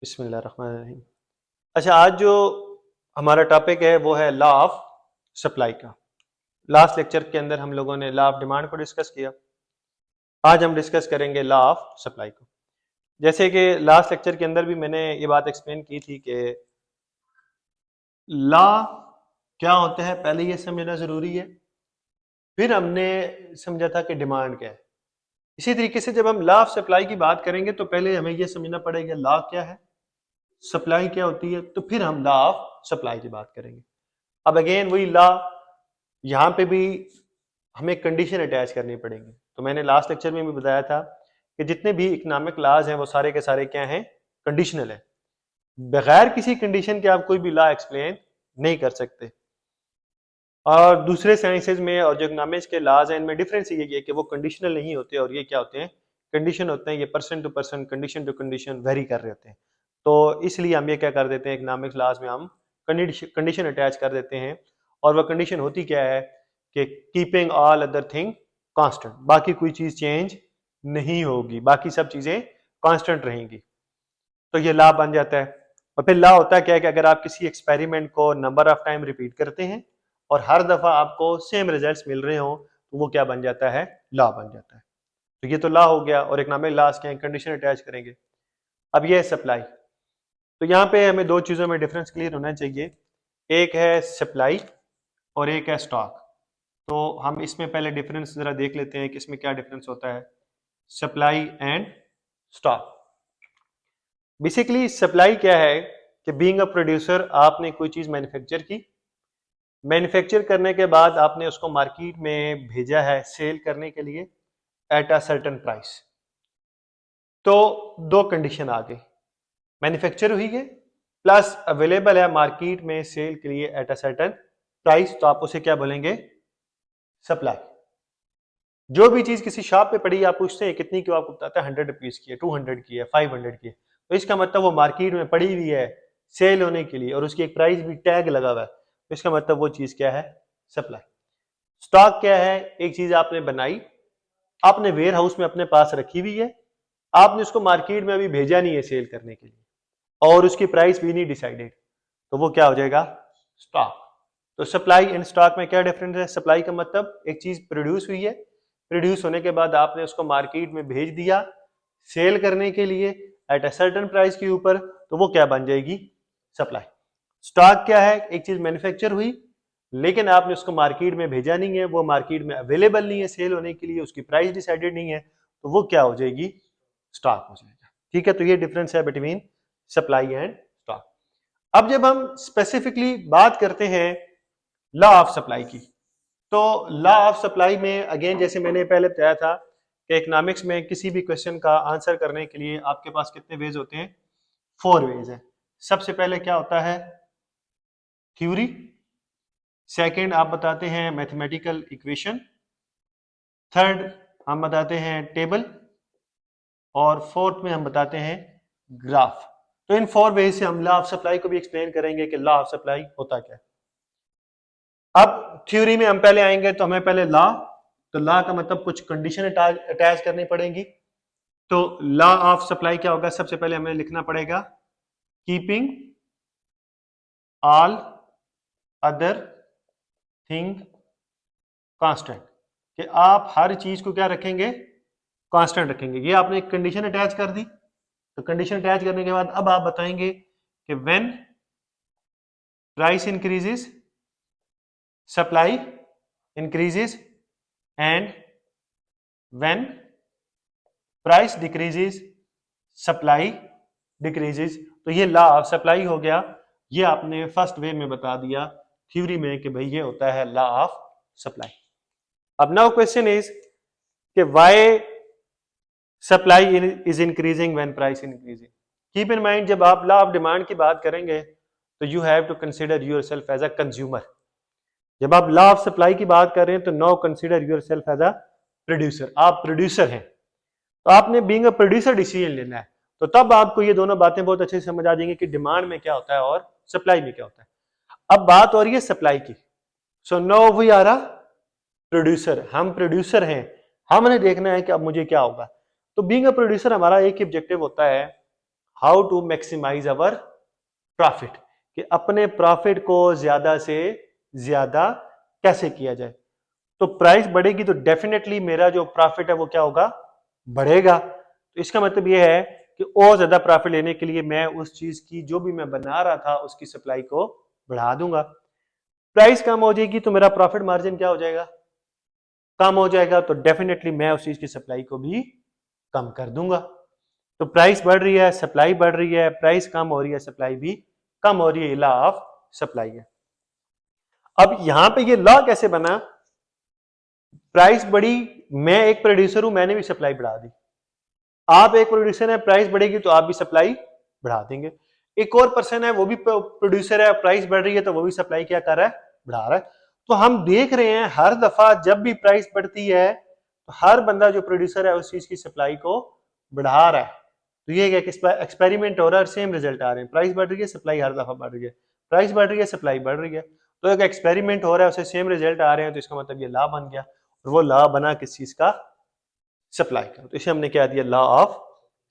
बिस्मिल्लाहिर्रहमानिर्रहीम। अच्छा, आज जो हमारा टॉपिक है वो है लॉ ऑफ सप्लाई का। लास्ट लेक्चर के अंदर हम लोगों ने लॉ ऑफ डिमांड को डिस्कस किया। आज हम डिस्कस करेंगे लॉ ऑफ सप्लाई को। जैसे कि लास्ट लेक्चर के अंदर भी मैंने ये बात एक्सप्लेन की थी कि लॉ क्या होता है पहले ये समझना जरूरी है, फिर हमने समझा था कि डिमांड क्या है। इसी तरीके से जब हम लॉ ऑफ सप्लाई की बात करेंगे तो पहले हमें ये समझना पड़ेगा लॉ क्या है, सप्लाई क्या होती है, तो फिर हम लॉ ऑफ सप्लाई की बात करेंगे। अब अगेन वही लॉ, यहाँ पे भी हमें कंडीशन अटैच करनी पड़ेंगी। तो मैंने लास्ट लेक्चर में भी बताया था कि जितने भी इकोनॉमिक लॉज हैं वो सारे के सारे क्या हैं, कंडीशनल है। बगैर किसी कंडीशन के आप कोई भी लॉ एक्सप्लेन नहीं कर सकते। और दूसरे साइंसेज में और जो इकोनॉमिक्स के लॉज हैं इनमें डिफरेंस ये है कि वो कंडीशनल नहीं होते और ये क्या होते हैं, कंडीशन होते हैं। ये person to person, condition to condition vary कर रहे होते हैं। तो इसलिए हम ये क्या कर देते हैं, इकोनॉमिक्स लॉज में हम कंडीशन अटैच कर देते हैं। और वह कंडीशन होती क्या है कि keeping all other thing constant, बाकी कोई चीज चेंज नहीं होगी, बाकी सब चीजें कांस्टेंट रहेंगी। तो ये लॉ बन जाता है। और फिर लॉ होता है क्या है कि अगर आप किसी एक्सपेरिमेंट को नंबर ऑफ टाइम रिपीट करते हैं और हर दफा आपको सेम रिजल्ट्स मिल रहे हो तो वो क्या बन जाता है, लॉ बन जाता है। तो ये तो लॉ हो गया। और इकोनॉमिक लॉज क्या है, कंडीशन अटैच करेंगे। अब ये है सप्लाई। तो यहाँ पे हमें दो चीजों में डिफरेंस क्लियर होना चाहिए, एक है सप्लाई और एक है स्टॉक। तो हम इसमें पहले डिफरेंस जरा देख लेते हैं कि इसमें क्या डिफरेंस होता है, supply and stock. Basically supply क्या है कि बीइंग अ प्रोड्यूसर आपने कोई चीज मैन्युफैक्चर की, मैन्युफैक्चर करने के बाद आपने उसको मार्केट में भेजा है सेल करने के लिए एट अ सर्टेन प्राइस। तो दो कंडीशन आ गई, मैन्युफैक्चर हुई है प्लस अवेलेबल है मार्केट में सेल के लिए एट अ सर्टेन प्राइस, तो आप उसे क्या बोलेंगे, सप्लाई। जो भी चीज किसी शॉप पे पड़ी आप पूछते हैं कितनी क्यों, आपको बताता है 100 रुपीज की है, 200 की है, 500 की है। तो इसका मतलब वो मार्केट में पड़ी हुई है सेल होने के लिए और उसकी एक प्राइस भी टैग लगा हुआ है, तो इसका मतलब वो चीज क्या है, सप्लाई। स्टॉक क्या है, एक चीज आपने बनाई, आपने वेयर हाउस में अपने पास रखी हुई है, आपने उसको मार्केट में अभी भेजा नहीं है सेल करने के लिए और उसकी प्राइस भी नहीं डिसाइडेड, तो वो क्या हो जाएगा, स्टॉक। तो सप्लाई एंड स्टॉक में क्या डिफरेंस है, सप्लाई का मतलब एक चीज प्रोड्यूस हुई है, प्रोड्यूस होने के बाद आपने उसको मार्केट में भेज दिया सेल करने के लिए एट अ सर्टेन प्राइस के ऊपर, तो वो क्या बन जाएगी, सप्लाई। स्टॉक क्या है, एक चीज मैन्युफैक्चर हुई लेकिन आपने उसको मार्केट में भेजा नहीं है, वो मार्केट में अवेलेबल नहीं है सेल होने के लिए, उसकी प्राइस डिसाइडेड नहीं है, तो वो क्या हो जाएगी, स्टॉक हो जाएगा। ठीक है, तो ये डिफरेंस है बिटवीन सप्लाई एंड स्टॉक। अब जब हम स्पेसिफिकली बात करते हैं लॉ ऑफ सप्लाई की, तो लॉ ऑफ सप्लाई में अगेन जैसे मैंने पहले बताया था कि इकोनॉमिक्स में किसी भी क्वेश्चन का आंसर करने के लिए आपके पास कितने वेज होते हैं, 4 वेज है। सबसे पहले क्या होता है, थ्योरी। सेकंड आप बताते हैं मैथमेटिकल इक्वेशन। थर्ड हम बताते हैं टेबल। और फोर्थ में हम बताते हैं ग्राफ। तो इन 4 वेज से हम लॉ ऑफ सप्लाई को भी एक्सप्लेन करेंगे कि लॉ ऑफ सप्लाई होता क्या है। अब थ्योरी में हम पहले आएंगे तो हमें पहले लॉ, तो लॉ का मतलब कुछ कंडीशन अटैच करनी पड़ेगी। तो लॉ ऑफ सप्लाई क्या होगा, सबसे पहले हमें लिखना पड़ेगा keeping all other thing constant, कि आप हर चीज को क्या रखेंगे, कांस्टेंट रखेंगे। ये आपने एक कंडीशन अटैच कर दी। तो कंडीशन अटैच करने के बाद अब आप बताएंगे कि when price increases supply increases and when price decreases supply decreases. तो ये लॉ ऑफ सप्लाई हो गया। ये आपने फर्स्ट वे में बता दिया थ्योरी में कि भाई ये होता है लॉ ऑफ सप्लाई। अब नाउ क्वेश्चन इज कि why supply is increasing when price increasing. Keep in mind जब आप लॉ ऑफ डिमांड की बात करेंगे तो you have to consider yourself as a consumer. जब आप लॉ ऑफ सप्लाई की बात कर रहे हैं तो now consider yourself as a producer. आप प्रोड्यूसर हैं तो आपने बीइंग अ प्रोड्यूसर डिसीजन लेना है। तो तब आपको ये दोनों बातें बहुत अच्छे से समझ आ जाएंगी कि डिमांड में क्या होता है और सप्लाई में क्या होता है। अब बात हो रही है सप्लाई की। So now we are a producer, हम प्रोड्यूसर हैं, हमने देखना है कि अब मुझे क्या होगा। तो बीइंग अ प्रोड्यूसर हमारा एक ही ऑब्जेक्टिव होता है, how to maximise our profit, कि अपने प्रॉफिट को ज्यादा से ज्यादा कैसे किया जाए। तो प्राइस बढ़ेगी तो डेफिनेटली मेरा जो प्रॉफिट है वो क्या होगा, बढ़ेगा। तो इसका मतलब ये है कि और ज्यादा प्रॉफिट लेने के लिए मैं उस चीज की जो भी मैं बना रहा था उसकी सप्लाई को बढ़ा दूंगा। प्राइस कम हो जाएगी तो मेरा प्रॉफिट मार्जिन क्या हो जाएगा, कम हो जाएगा। तो डेफिनेटली मैं उस चीज की सप्लाई को भी कम कर दूंगा। तो प्राइस बढ़ रही है, सप्लाई बढ़ रही है, प्राइस कम हो रही है, सप्लाई भी कम हो रही है, लॉ ऑफ सप्लाई है। अब यहां पे ये लॉ कैसे बना, प्राइस बढ़ी, मैं एक प्रोड्यूसर हूं, मैंने भी सप्लाई बढ़ा दी, आप एक प्रोड्यूसर है, प्राइस बढ़ेगी तो आप भी सप्लाई बढ़ा देंगे। एक और पर्सन है वो भी प्रोड्यूसर है, प्राइस बढ़ रही है तो वो भी सप्लाई क्या कर रहा है, बढ़ा रहा है। तो हम देख रहे हैं हर दफा जब भी प्राइस बढ़ती है तो हर बंदा जो प्रोड्यूसर है उस चीज की सप्लाई को बढ़ा रहा है। तो ये एक एक्सपेरिमेंट हो रहा है, सेम रिजल्ट आ रहे हैं, प्राइस बढ़ रही है, सप्लाई हर दफा बढ़ रही है, प्राइस बढ़ रही है, सप्लाई बढ़ रही है। तो एक एक्सपेरिमेंट हो रहा है, उसे सेम रिजल्ट आ रहे हैं, तो इसका मतलब ये लॉ बन गया। और वो लॉ बना किस चीज का, सप्लाई का। तो इसे हमने क्या दिया, लॉ ऑफ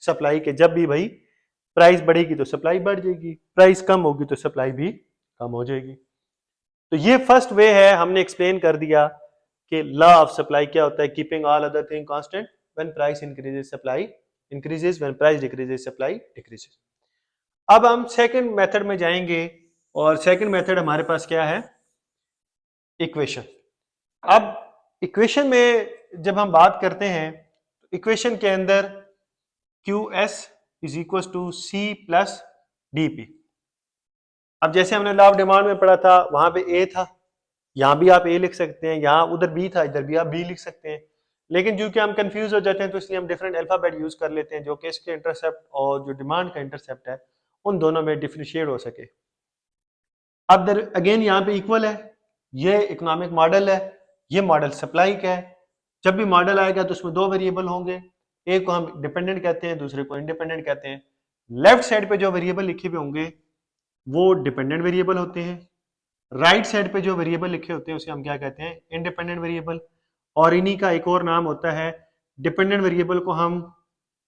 सप्लाई के जब भी भाई प्राइस बढ़ेगी तो सप्लाई बढ़ जाएगी, प्राइस कम होगी तो सप्लाई भी कम हो जाएगी। तो ये फर्स्ट वे है, हमने एक्सप्लेन कर दिया कि लॉ ऑफ सप्लाई क्या होता है, keeping all other thing constant when price increases supply increases, when price decreases supply decreases. अब हम सेकंड मेथड में जाएंगे, और सेकंड मेथड हमारे पास क्या है, इक्वेशन। अब इक्वेशन में जब हम बात करते हैं तो इक्वेशन के अंदर QS is equal to C plus DP। अब जैसे हमने लॉ ऑफ डिमांड में पढ़ा था, वहां पे A था, यहां भी आप A लिख सकते हैं, यहां उधर B था, इधर भी आप B लिख सकते हैं। लेकिन क्योंकि हम कंफ्यूज हो जाते हैं तो इसलिए हम डिफरेंट अल्फाबेट यूज कर लेते हैं, जो कि इसके इंटरसेप्ट और जो डिमांड का इंटरसेप्ट है उन दोनों में डिफरेंशिएट हो सके। अब अगेन यहाँ पे इक्वल है, ये इकोनॉमिक मॉडल है, ये मॉडल सप्लाई का है। जब भी मॉडल आएगा तो उसमें दो वेरिएबल होंगे, एक को हम डिपेंडेंट कहते हैं, दूसरे को इंडिपेंडेंट कहते हैं। लेफ्ट साइड पे जो वेरिएबल लिखे हुए होंगे वो डिपेंडेंट वेरिएबल होते हैं, राइट साइड पे जो वेरिएबल लिखे होते हैं उसे हम क्या कहते हैं, इंडिपेंडेंट वेरिएबल। और इन्हीं का एक और नाम होता है, डिपेंडेंट वेरिएबल को हम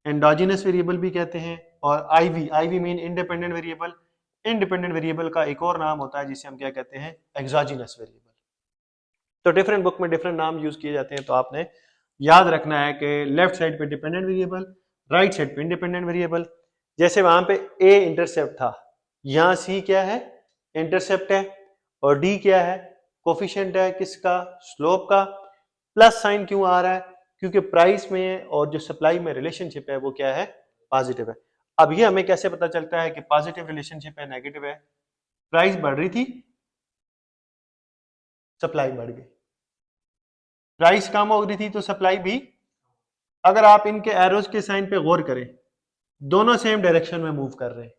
एंडोजिनस वेरिएबल भी कहते हैं, और IV mean independent variable. Independent variable का एक और नाम होता है जिसे हम क्या कहते हैं, एक्सोजिनस वेरिएबल। तो डिफरेंट बुक में डिफरेंट नाम यूज किए जाते हैं, तो आपने याद रखना है कि लेफ्ट साइड पे डिपेंडेंट वेरिएबल, राइट साइड पे इंडिपेंडेंट वेरिएबल। जैसे वहां पे ए इंटरसेप्ट था, यहां सी क्या है, इंटरसेप्ट है, और डी क्या है, कोफिशिएंट है किसका, स्लोप का। प्लस साइन क्यों आ रहा है, क्योंकि प्राइस में और जो सप्लाई में रिलेशनशिप है वो क्या है, पॉजिटिव है। अब ये हमें कैसे पता चलता है कि पॉजिटिव रिलेशनशिप है, नेगेटिव है, प्राइस बढ़ रही थी, सप्लाई बढ़ गई, प्राइस कम हो रही थी तो सप्लाई भी। अगर आप इनके एरोज के साइन पे गौर करें, दोनों सेम डायरेक्शन में मूव कर रहे हैं,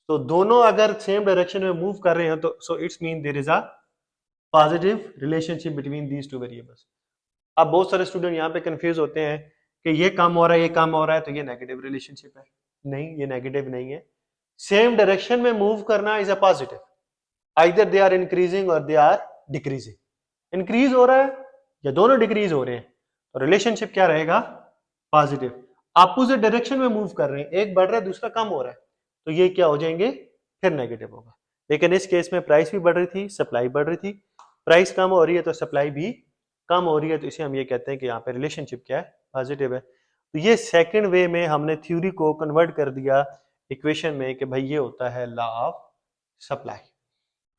तो दोनों अगर सेम डायरेक्शन में मूव कर रहे हैं तो so it's mean there is a positive relationship between these two variables. अब बहुत सारे स्टूडेंट यहाँ पे कंफ्यूज होते हैं कि ये कम हो रहा है, ये कम हो रहा है, तो ये नेगेटिव रिलेशनशिप है। नहीं, ये नेगेटिव नहीं है। सेम डायरेक्शन में मूव करना is a positive, either they are increasing और दे आर डिक्रीजिंग। इंक्रीज हो रहा है या दोनों डिक्रीज हो रहे हैं तो रिलेशनशिप क्या रहेगा, पॉजिटिव। अपोजिट डायरेक्शन में मूव कर रहे हैं, एक बढ़ रहा है दूसरा कम हो रहा है, तो ये क्या हो जाएंगे, फिर नेगेटिव होगा। लेकिन इस केस में प्राइस भी बढ़ रही थी, सप्लाई बढ़ रही थी, प्राइस कम हो रही है तो सप्लाई भी कम हो रही है, तो इसे हम ये कहते हैं कि यहाँ पे रिलेशनशिप क्या है, पॉजिटिव है। तो ये सेकंड वे में हमने थ्योरी को कन्वर्ट कर दिया इक्वेशन में कि भाई ये होता है लॉ ऑफ सप्लाई।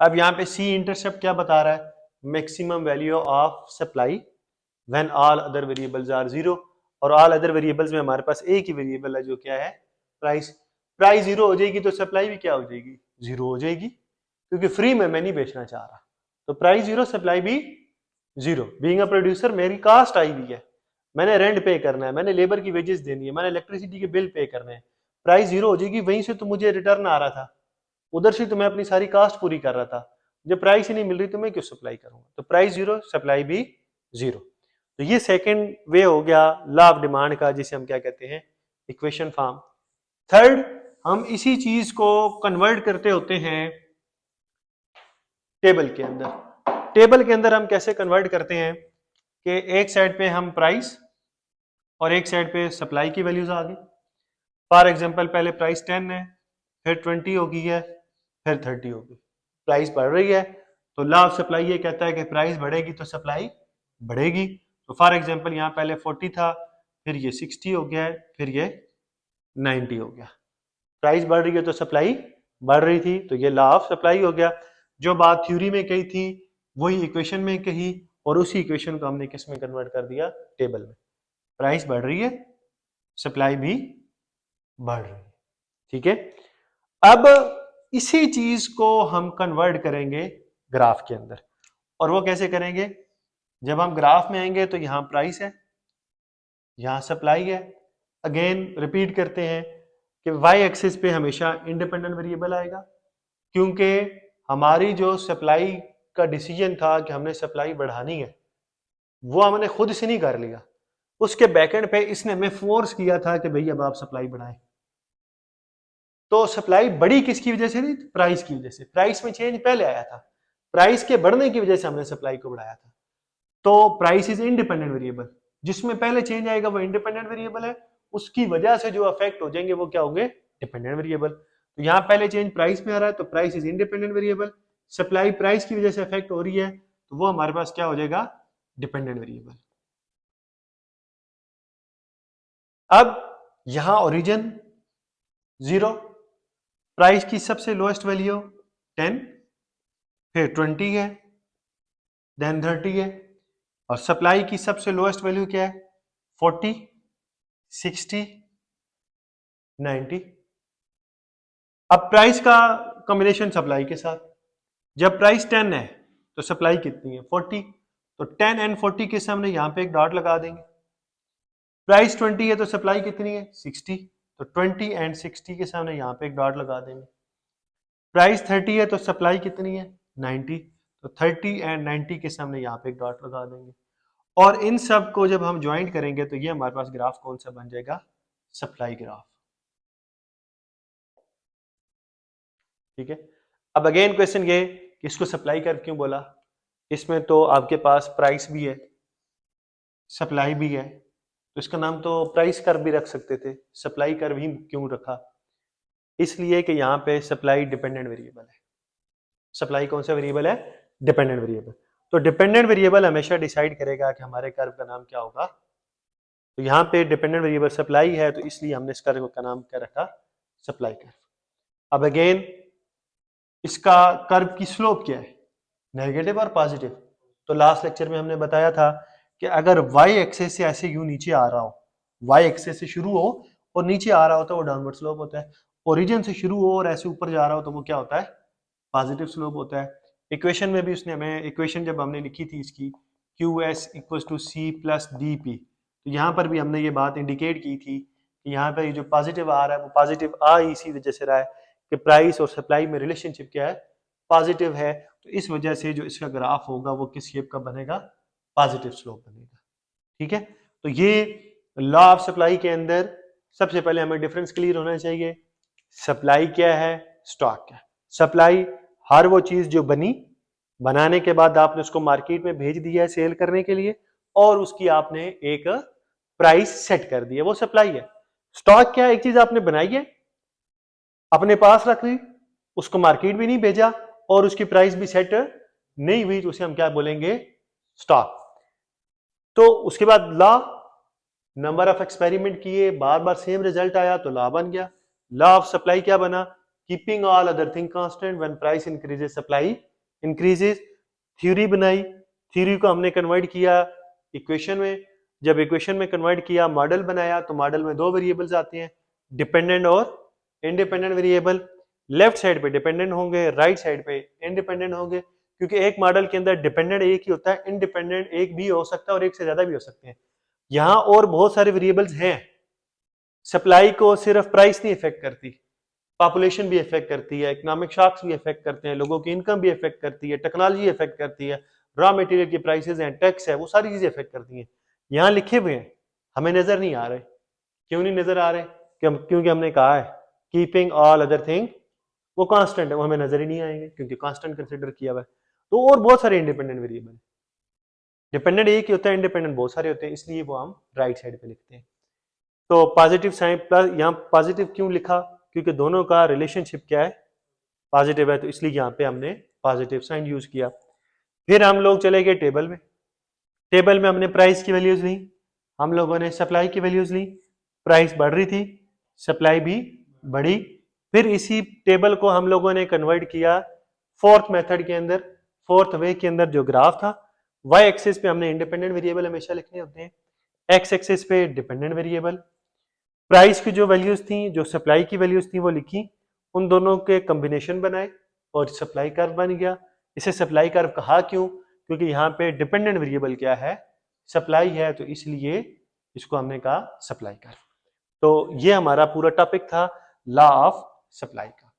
अब यहाँ पे सी इंटरसेप्ट क्या बता रहा है, maximum value of supply when all other variables are zero. और ऑल अदर वेरिएबल्स में हमारे पास एक ही वेरिएबल है जो क्या है, प्राइस। प्राइस जीरो हो जाएगी तो सप्लाई भी क्या हो जाएगी, जीरो हो जाएगी, क्योंकि फ्री में मैं नहीं बेचना चाह रहा। तो प्राइस जीरो, सप्लाई भी जीरो। बीइंग अ प्रोड्यूसर मेरी कास्ट आई हुई है, मैंने रेंट पे करना है, मैंने लेबर की वेजेस देनी है, मैंने इलेक्ट्रिसिटी के बिल पे करने हैं। प्राइस जीरो हो जाएगी, वहीं से तो मुझे रिटर्न आ रहा था, उधर से तो मैं अपनी सारी कास्ट पूरी कर रहा था। जब प्राइस ही नहीं मिल रही तो मैं क्यों सप्लाई करूंगा। तो प्राइस जीरो, सप्लाई भी जीरो। तो ये सेकंड वे हो गया लॉ ऑफ डिमांड का, जिसे हम क्या कहते हैं, इक्वेशन फॉर्म। थर्ड, हम इसी चीज को कन्वर्ट करते होते हैं टेबल के अंदर। टेबल के अंदर हम कैसे कन्वर्ट करते हैं कि एक साइड पे हम प्राइस और एक साइड पे सप्लाई की वैल्यूज आ गई। फॉर एग्जांपल पहले प्राइस 10 है, फिर 20 हो गई है, फिर 30 हो गई, प्राइस बढ़ रही है। तो लॉ ऑफ सप्लाई ये कहता है कि प्राइस बढ़ेगी तो सप्लाई बढ़ेगी। तो फॉर एग्जांपल यहाँ पहले 40 था, फिर ये 60 हो गया है, फिर ये 90 हो गया। प्राइस बढ़ रही है तो सप्लाई बढ़ रही थी, तो ये लॉ ऑफ सप्लाई हो गया। जो बात थ्योरी में कही थी वही इक्वेशन में कही, और उसी इक्वेशन को हमने किस में कन्वर्ट कर दिया, टेबल में। प्राइस बढ़ रही है, सप्लाई भी बढ़ रही है, ठीक है। अब इसी चीज को हम कन्वर्ट करेंगे ग्राफ के अंदर, और वो कैसे करेंगे? जब हम ग्राफ में आएंगे तो यहां प्राइस है, यहां सप्लाई है। अगेन रिपीट करते हैं कि वाई एक्सिस पे हमेशा इंडिपेंडेंट वेरिएबल आएगा, क्योंकि हमारी जो सप्लाई का डिसीजन था कि हमने सप्लाई बढ़ानी है, वो हमने खुद से नहीं कर लिया, उसके बैकएंड पे इसने हमें फोर्स किया था कि भाई अब आप सप्लाई बढ़ाएं। तो सप्लाई बढ़ी किसकी वजह से? नहीं, प्राइस की वजह से। प्राइस में चेंज पहले आया था, प्राइस के बढ़ने की वजह से हमने सप्लाई को बढ़ाया था। तो प्राइस इज इंडिपेंडेंट वेरिएबल, जिसमें पहले चेंज आएगा वो इंडिपेंडेंट वेरिएबल है, उसकी वजह से जो अफेक्ट हो जाएंगे वो क्या होंगे? Dependent variable. तो यहाँ पहले चेंज प्राइस में आ रहा है तो price is independent variable, supply price की वजह से अफेक्ट हो रही है तो वो हमारे पास क्या हो जाएगा? Dependent variable. अब यहां ओरिजिन 0, प्राइस की सबसे लोएस्ट वैल्यू 10, फिर 20 है, देन 30 है, और सप्लाई की सबसे लोएस्ट वैल्यू क्या है? 40, 60, 90। अब प्राइस का कॉम्बिनेशन सप्लाई के साथ, जब प्राइस 10 है तो सप्लाई कितनी है? 40, तो 10 एंड 40 के सामने यहां पे एक डॉट लगा देंगे। प्राइस 20 है तो सप्लाई कितनी है? 60, तो 20 एंड 60 के सामने यहां पे एक डॉट लगा देंगे। प्राइस 30 है तो सप्लाई कितनी है? 90, तो 30 एंड 90 के सामने यहाँ पे एक डॉट लगा देंगे। और इन सब को जब हम ज्वाइंट करेंगे तो ये हमारे पास ग्राफ कौन सा बन जाएगा? सप्लाई ग्राफ, ठीक है। अब अगेन क्वेश्चन ये कि इसको सप्लाई कर्व क्यों बोला? इसमें तो आपके पास प्राइस भी है, सप्लाई भी है, तो इसका नाम तो प्राइस कर्व भी रख सकते थे, सप्लाई कर्व ही क्यों रखा? इसलिए कि यहाँ पे सप्लाई डिपेंडेंट वेरिएबल है। सप्लाई कौन सा वेरिएबल है? Dependent variable. तो डिपेंडेंट वेरिएबल हमेशा डिसाइड करेगा कि हमारे कर्व का नाम क्या होगा। तो यहाँ पे डिपेंडेंट वेरिएबल सप्लाई है, तो इसलिए हमने इस कर्व का नाम क्या रखा? Supply curve. अब अगेन इसका कर्व की स्लोप क्या है? नेगेटिव और पॉजिटिव। तो लास्ट लेक्चर में हमने बताया था कि अगर वाई एक्सेस से ऐसे यूं नीचे आ रहा हो, वाई एक्सेस से शुरू हो और नीचे आ रहा हो तो वो डाउनवर्ड स्लोप होता है। ओरिजिन से शुरू हो और ऐसे ऊपर जा रहा हो तो वो क्या होता है? पॉजिटिव स्लोप होता है। इक्वेशन में भी उसने हमें, इक्वेशन जब हमने लिखी थी इसकी Q S equal to C plus D P, तो यहाँ पर भी हमने ये बात इंडिकेट की थी कि यहाँ पर ये जो पॉजिटिव आ रहा है वो पॉजिटिव आ इसी वजह से रहा है कि प्राइस और सप्लाई में रिलेशनशिप क्या है? पॉजिटिव है। तो इस वजह से जो इसका ग्राफ होगा वो किस शेप का बनेगा? पॉजिटिव स्लोप बनेगा, ठीक है। तो ये लॉ ऑफ सप्लाई के अंदर सबसे पहले हमें डिफरेंस क्लियर होना चाहिए। सप्लाई क्या है, स्टॉक क्या है? सप्लाई हर वो चीज जो बनी, बनाने के बाद आपने उसको मार्केट में भेज दिया है सेल करने के लिए, और उसकी आपने एक प्राइस सेट कर दी है, वो सप्लाई है। स्टॉक क्या है? एक चीज आपने बनाई है, अपने पास रख ली, उसको मार्केट भी नहीं भेजा और उसकी प्राइस भी सेट नहीं हुई, तो उसे हम क्या बोलेंगे? स्टॉक। तो उसके बाद लॉ, नंबर ऑफ एक्सपेरिमेंट किए, बार बार सेम रिजल्ट आया तो लॉ बन गया। लॉ ऑफ सप्लाई क्या बना? Keeping all other thing constant when price increases supply increases. Theory बनाई, थ्योरी को हमने कन्वर्ट किया इक्वेशन में, जब इक्वेशन में कन्वर्ट किया मॉडल बनाया, तो मॉडल में दो वेरिएबल्स आते हैं, डिपेंडेंट और इंडिपेंडेंट वेरिएबल। लेफ्ट साइड पे डिपेंडेंट होंगे, राइट साइड पे इंडिपेंडेंट होंगे, क्योंकि एक मॉडल के अंदर डिपेंडेंट एक ही होता है, इंडिपेंडेंट एक भी हो सकता है और एक से ज्यादा भी हो सकते हैं। यहां और बहुत सारे वेरिएबल्स हैं। सप्लाई को सिर्फ प्राइस नहीं इफेक्ट करती, पॉपुलेशन भी इफेक्ट करती है, इकोनॉमिक शॉक्स भी इफेक्ट करते हैं, लोगों की इनकम भी इफेक्ट करती है, टेक्नोलॉजी इफेक्ट करती है, रॉ मटेरियल की प्राइसेस हैं, टैक्स है, वो सारी चीजें इफेक्ट करती हैं। यहाँ लिखे हुए हैं, हमें नजर नहीं आ रहे। क्यों नहीं नजर आ रहे? क्योंकि हमने कहा है कीपिंग ऑल अदर थिंग, वो कांस्टेंट है, वो हमें नजर ही नहीं आएंगे क्योंकि कांस्टेंट कंसिडर किया हुआ है। तो और बहुत सारे इंडिपेंडेंट वेरिएबल, डिपेंडेंट एक ही होता है, इंडिपेंडेंट बहुत सारे होते हैं, इसलिए वो हम राइट साइड पे लिखते हैं। तो पॉजिटिव साइन प्लस, यहाँ पॉजिटिव क्यों लिखा, क्योंकि दोनों का रिलेशनशिप क्या है, पॉजिटिव है, तो इसलिए यहाँ पे हमने पॉजिटिव साइन यूज किया। फिर हम लोग चले गए टेबल में। टेबल में हमने प्राइस की वैल्यूज ली, हम लोगों ने सप्लाई की वैल्यूज ली, प्राइस बढ़ रही थी, सप्लाई भी बढ़ी। फिर इसी टेबल को हम लोगों ने कन्वर्ट किया फोर्थ मेथड के अंदर, फोर्थ वे के अंदर जो ग्राफ था, वाई एक्सिस पे हमने इंडिपेंडेंट वेरिएबल हमेशा लिखने होते हैं, एक्स एक्सिस पे डिपेंडेंट वेरिएबल। प्राइस की जो वैल्यूज थी, जो सप्लाई की वैल्यूज थी वो लिखी, उन दोनों के कॉम्बिनेशन बनाए और सप्लाई कर्व बन गया। इसे सप्लाई कर्व कहा क्यों, क्योंकि यहाँ पे डिपेंडेंट वेरिएबल क्या है, सप्लाई है, तो इसलिए इसको हमने कहा सप्लाई कर्व। तो ये हमारा पूरा टॉपिक था लॉ ऑफ सप्लाई का।